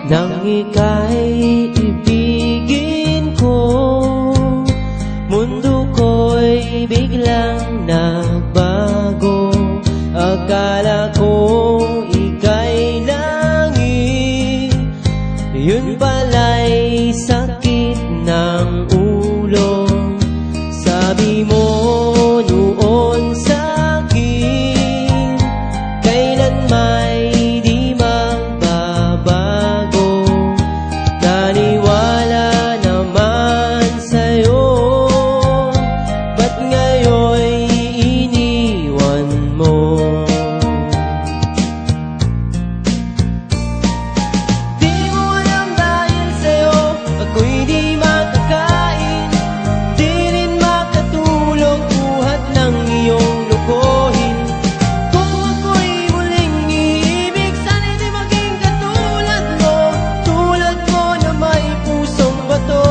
Nang ika'y ibigin ko, mundo ko'y biglang nagbago. Akala ko ika'y langit, yun pala'y sakit ng ulo. Sabi mo noon sa'kin, kailan may di magbabago. Naniwala naman sa'yo, ba't ngayon'y iniwan mo? Di mo alam dahil sa'yo ako'y di makakain, di rin makatulog buhat ng iyong lokohin. Kung ako'y muling iibig, sana'y di maging katulad mo, tulad mo na may pusong bato.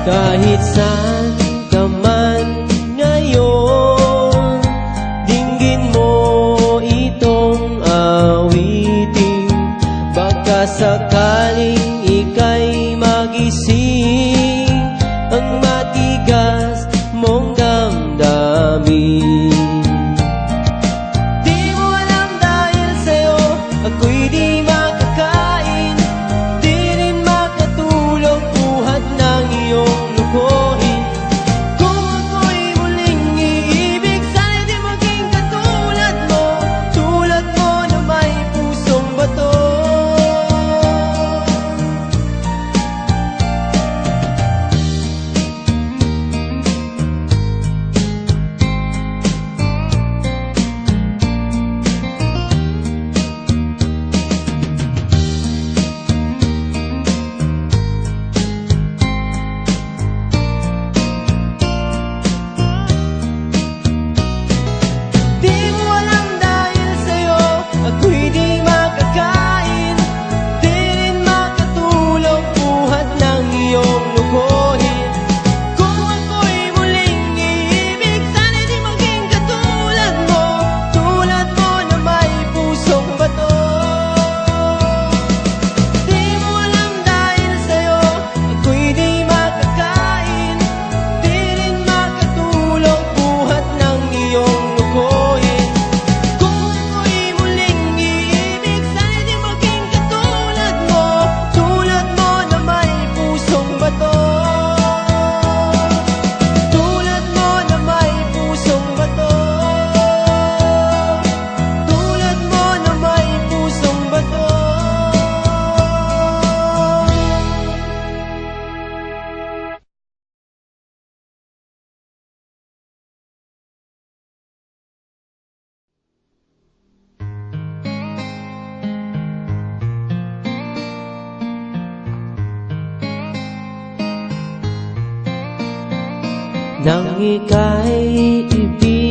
Kahit saan ka man ngayon, dinggin mo itong awitin. Baka sakaling ika'y magising ang matigas mong damdamin. Di mo alam dahil sa'yo ako'y di makakain, di rin makatulog buhat ng iyong lukohin. Kung ako'y muling iibig, sana'y di maging katulad mo, tulad mo na may pusong bato. Di mo alam dahil sa'yo ako'y di makakain, di rin makatulog buhat ng iyong lukohin. Kung ako'y muling iibig, sana'y di maging katulad mo, tulad mo na may pusong bato. Di mo alam dahil sa'yo ako'y di makakain, di rin makatulog buhat ng iyong lukohin. Kung ako'y muling iibig, sana'y di maging katulad mo, tulad mo na may pusong bato. Tulad mo na may pusong bato, tulad mo na may pusong bato. Nang ika'y ibigin